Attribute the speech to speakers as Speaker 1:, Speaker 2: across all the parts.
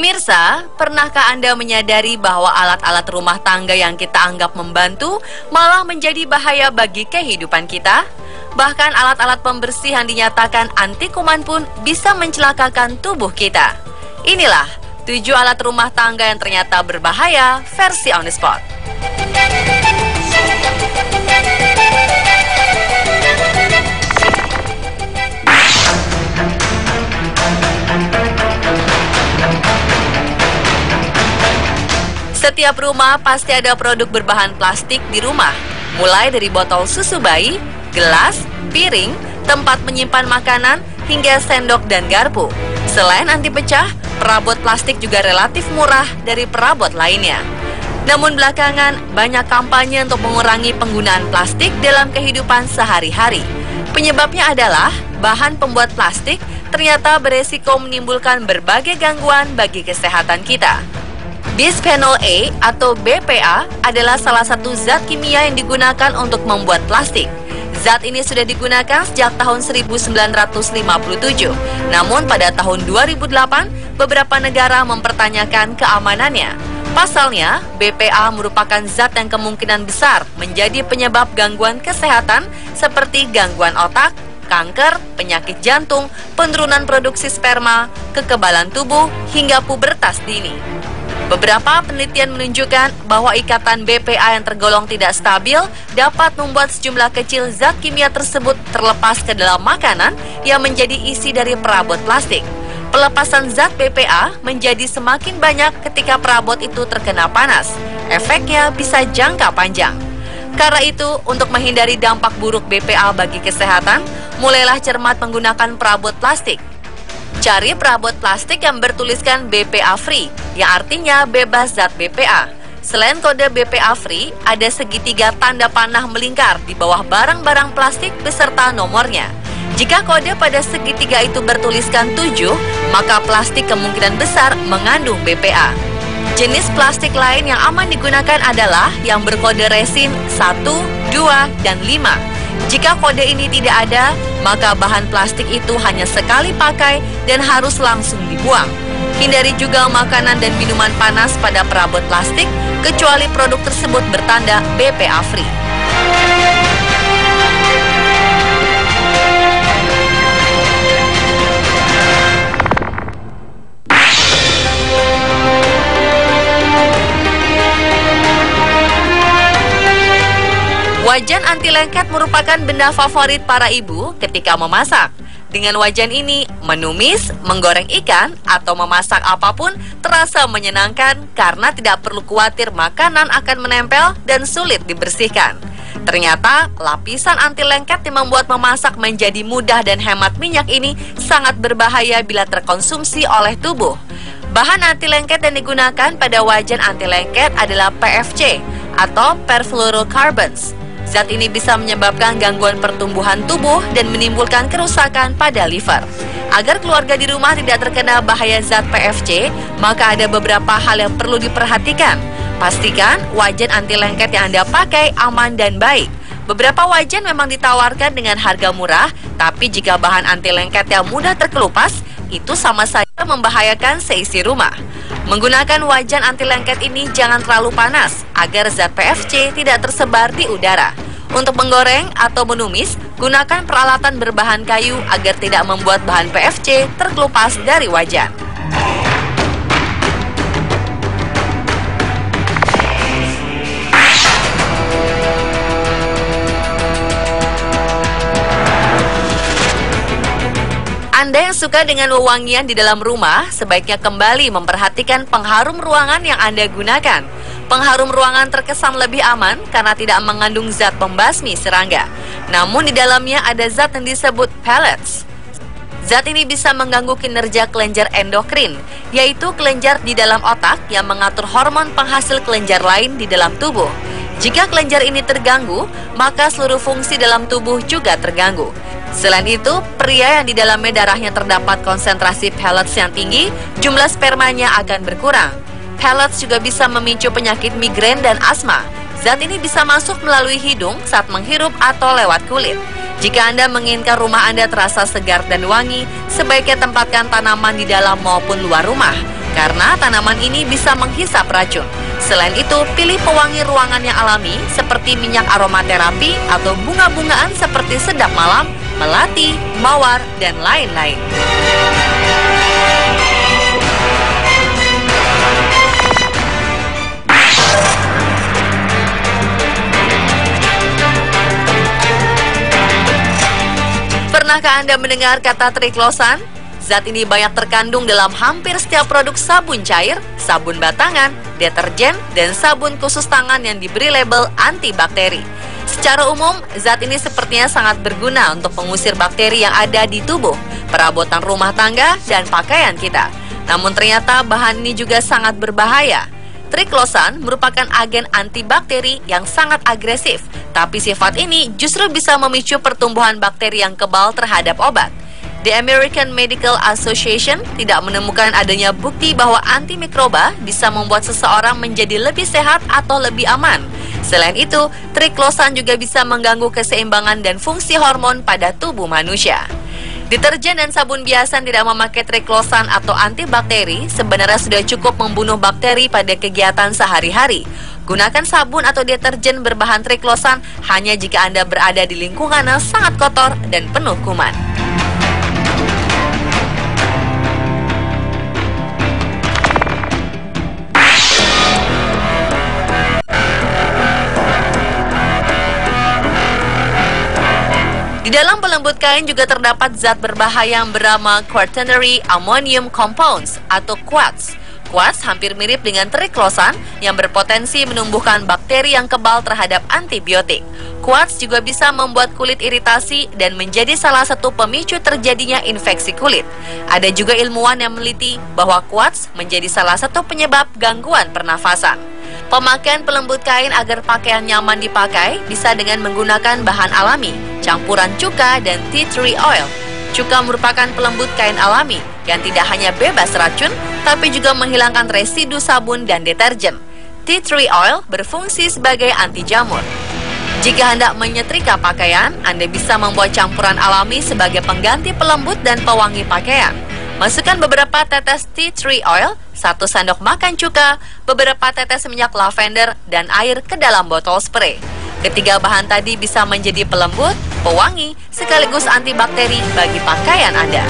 Speaker 1: Pemirsa, pernahkah Anda menyadari bahwa alat-alat rumah tangga yang kita anggap membantu malah menjadi bahaya bagi kehidupan kita? Bahkan alat-alat pembersih yang dinyatakan anti kuman pun bisa mencelakakan tubuh kita. Inilah 7 alat rumah tangga yang ternyata berbahaya versi On The Spot. Setiap rumah pasti ada produk berbahan plastik di rumah, mulai dari botol susu bayi, gelas, piring, tempat menyimpan makanan, hingga sendok dan garpu. Selain anti pecah, perabot plastik juga relatif murah dari perabot lainnya. Namun belakangan, banyak kampanye untuk mengurangi penggunaan plastik dalam kehidupan sehari-hari. Penyebabnya adalah bahan pembuat plastik ternyata beresiko menimbulkan berbagai gangguan bagi kesehatan kita. Bisphenol A atau BPA adalah salah satu zat kimia yang digunakan untuk membuat plastik. Zat ini sudah digunakan sejak tahun 1957. Namun pada tahun 2008, beberapa negara mempertanyakan keamanannya. Pasalnya, BPA merupakan zat yang kemungkinan besar menjadi penyebab gangguan kesehatan seperti gangguan otak, kanker, penyakit jantung, penurunan produksi sperma, kekebalan tubuh, hingga pubertas dini. Beberapa penelitian menunjukkan bahwa ikatan BPA yang tergolong tidak stabil dapat membuat sejumlah kecil zat kimia tersebut terlepas ke dalam makanan yang menjadi isi dari perabot plastik. Pelepasan zat BPA menjadi semakin banyak ketika perabot itu terkena panas. Efeknya bisa jangka panjang. Karena itu, untuk menghindari dampak buruk BPA bagi kesehatan, mulailah cermat menggunakan perabot plastik. Cari perabot plastik yang bertuliskan BPA Free, yang artinya bebas zat BPA. Selain kode BPA Free, ada segitiga tanda panah melingkar di bawah barang-barang plastik beserta nomornya. Jika kode pada segitiga itu bertuliskan 7, maka plastik kemungkinan besar mengandung BPA. Jenis plastik lain yang aman digunakan adalah yang berkode resin 1, 2, dan 5. Jika kode ini tidak ada, maka bahan plastik itu hanya sekali pakai dan harus langsung dibuang. Hindari juga makanan dan minuman panas pada perabot plastik, kecuali produk tersebut bertanda BPA Free. Wajan anti lengket merupakan benda favorit para ibu ketika memasak. Dengan wajan ini, menumis, menggoreng ikan, atau memasak apapun terasa menyenangkan karena tidak perlu khawatir makanan akan menempel dan sulit dibersihkan. Ternyata, lapisan anti lengket yang membuat memasak menjadi mudah dan hemat minyak ini sangat berbahaya bila terkonsumsi oleh tubuh. Bahan anti lengket yang digunakan pada wajan anti lengket adalah PFC atau perfluorocarbons. Zat ini bisa menyebabkan gangguan pertumbuhan tubuh dan menimbulkan kerusakan pada liver. Agar keluarga di rumah tidak terkena bahaya zat PFC, maka ada beberapa hal yang perlu diperhatikan. Pastikan wajan anti lengket yang Anda pakai aman dan baik. Beberapa wajan memang ditawarkan dengan harga murah, tapi jika bahan anti lengket yang mudah terkelupas, itu sama saja membahayakan seisi rumah. Menggunakan wajan anti lengket ini jangan terlalu panas agar zat PFC tidak tersebar di udara. Untuk menggoreng atau menumis, gunakan peralatan berbahan kayu agar tidak membuat bahan PFC terkelupas dari wajan. Anda yang suka dengan wewangian di dalam rumah, sebaiknya kembali memperhatikan pengharum ruangan yang Anda gunakan. Pengharum ruangan terkesan lebih aman karena tidak mengandung zat pembasmi serangga. Namun di dalamnya ada zat yang disebut pellets. Zat ini bisa mengganggu kinerja kelenjar endokrin, yaitu kelenjar di dalam otak yang mengatur hormon penghasil kelenjar lain di dalam tubuh. Jika kelenjar ini terganggu, maka seluruh fungsi dalam tubuh juga terganggu. Selain itu, pria yang di dalamnya darahnya terdapat konsentrasi pellets yang tinggi, jumlah spermanya akan berkurang. Pellets juga bisa memicu penyakit migrain dan asma. Zat ini bisa masuk melalui hidung saat menghirup atau lewat kulit. Jika Anda menginginkan rumah Anda terasa segar dan wangi, sebaiknya tempatkan tanaman di dalam maupun luar rumah. karena tanaman ini bisa menghisap racun. Selain itu, pilih pewangi ruangan yang alami seperti minyak aromaterapi atau bunga-bungaan seperti sedap malam, melati, mawar, dan lain-lain. Pernahkah Anda mendengar kata triklosan? Zat ini banyak terkandung dalam hampir setiap produk sabun cair, sabun batangan, deterjen, dan sabun khusus tangan yang diberi label antibakteri. Secara umum, zat ini sepertinya sangat berguna untuk mengusir bakteri yang ada di tubuh, perabotan rumah tangga, dan pakaian kita. Namun ternyata bahan ini juga sangat berbahaya. Triklosan merupakan agen antibakteri yang sangat agresif, tapi sifat ini justru bisa memicu pertumbuhan bakteri yang kebal terhadap obat. The American Medical Association tidak menemukan adanya bukti bahwa antimikroba bisa membuat seseorang menjadi lebih sehat atau lebih aman. Selain itu, triklosan juga bisa mengganggu keseimbangan dan fungsi hormon pada tubuh manusia. Deterjen dan sabun biasa tidak memakai triklosan atau antibakteri sebenarnya sudah cukup membunuh bakteri pada kegiatan sehari-hari. Gunakan sabun atau deterjen berbahan triklosan hanya jika Anda berada di lingkungan yang sangat kotor dan penuh kuman. Di dalam pelembut kain juga terdapat zat berbahaya yang bernama quaternary ammonium compounds atau quartz. Quartz hampir mirip dengan triklosan yang berpotensi menumbuhkan bakteri yang kebal terhadap antibiotik. Quartz juga bisa membuat kulit iritasi dan menjadi salah satu pemicu terjadinya infeksi kulit. Ada juga ilmuwan yang meneliti bahwa quartz menjadi salah satu penyebab gangguan pernafasan. Pemakaian pelembut kain agar pakaian nyaman dipakai bisa dengan menggunakan bahan alami, campuran cuka dan tea tree oil. Cuka merupakan pelembut kain alami yang tidak hanya bebas racun, tapi juga menghilangkan residu sabun dan deterjen. Tea tree oil berfungsi sebagai anti jamur. Jika hendak menyetrika pakaian, Anda bisa membuat campuran alami sebagai pengganti pelembut dan pewangi pakaian. Masukkan beberapa tetes tea tree oil, 1 sendok makan cuka, beberapa tetes minyak lavender, dan air ke dalam botol spray. Ketiga bahan tadi bisa menjadi pelembut, pewangi, sekaligus antibakteri bagi pakaian Anda.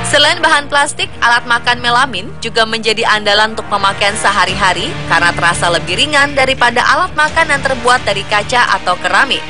Speaker 1: Selain bahan plastik, alat makan melamin juga menjadi andalan untuk pemakaian sehari-hari karena terasa lebih ringan daripada alat makan yang terbuat dari kaca atau keramik.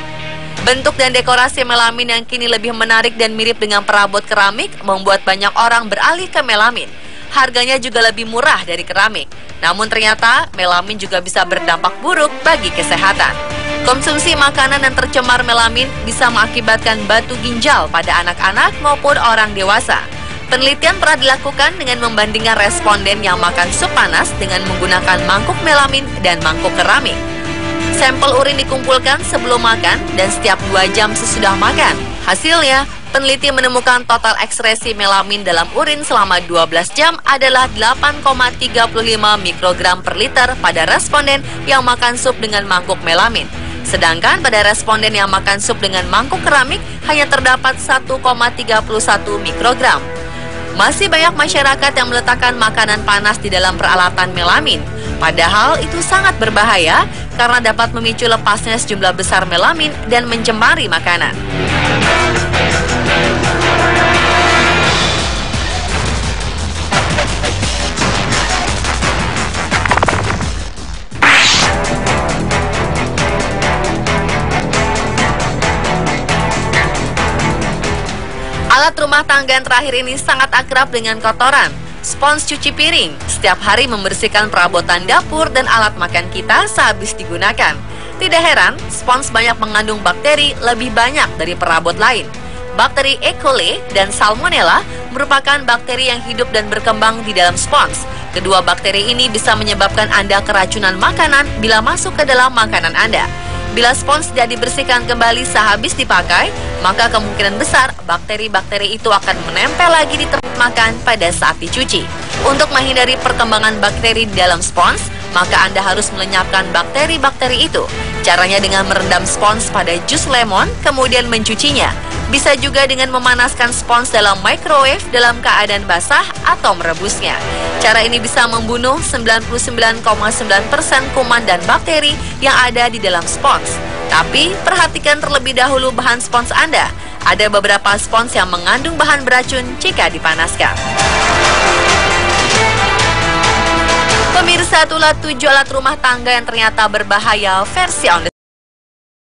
Speaker 1: Bentuk dan dekorasi melamin yang kini lebih menarik dan mirip dengan perabot keramik membuat banyak orang beralih ke melamin. Harganya juga lebih murah dari keramik. Namun ternyata melamin juga bisa berdampak buruk bagi kesehatan. Konsumsi makanan yang tercemar melamin bisa mengakibatkan batu ginjal pada anak-anak maupun orang dewasa. Penelitian pernah dilakukan dengan membandingkan responden yang makan sup panas dengan menggunakan mangkuk melamin dan mangkuk keramik. Sampel urin dikumpulkan sebelum makan dan setiap 2 jam sesudah makan. Hasilnya, peneliti menemukan total ekskresi melamin dalam urin selama 12 jam adalah 8,35 mikrogram per liter pada responden yang makan sup dengan mangkuk melamin. Sedangkan pada responden yang makan sup dengan mangkuk keramik hanya terdapat 1,31 mikrogram. Masih banyak masyarakat yang meletakkan makanan panas di dalam peralatan melamin. Padahal itu sangat berbahaya karena dapat memicu lepasnya sejumlah besar melamin dan mencemari makanan. Alat rumah tangga yang terakhir ini sangat akrab dengan kotoran. Spons cuci piring setiap hari membersihkan perabotan dapur dan alat makan kita sehabis digunakan. Tidak heran, spons banyak mengandung bakteri lebih banyak dari perabot lain. Bakteri E. coli dan Salmonella merupakan bakteri yang hidup dan berkembang di dalam spons. Kedua bakteri ini bisa menyebabkan Anda keracunan makanan bila masuk ke dalam makanan Anda. Bila spons tidak dibersihkan kembali sehabis dipakai, maka kemungkinan besar bakteri-bakteri itu akan menempel lagi di tempat makan pada saat dicuci. Untuk menghindari perkembangan bakteri di dalam spons, maka Anda harus melenyapkan bakteri-bakteri itu. Caranya dengan merendam spons pada jus lemon, kemudian mencucinya. Bisa juga dengan memanaskan spons dalam microwave dalam keadaan basah atau merebusnya. Cara ini bisa membunuh 99,9% kuman dan bakteri yang ada di dalam spons. Tapi, perhatikan terlebih dahulu bahan spons Anda. Ada beberapa spons yang mengandung bahan beracun jika dipanaskan. Pemirsa, itulah 7 alat rumah tangga yang ternyata berbahaya versi on the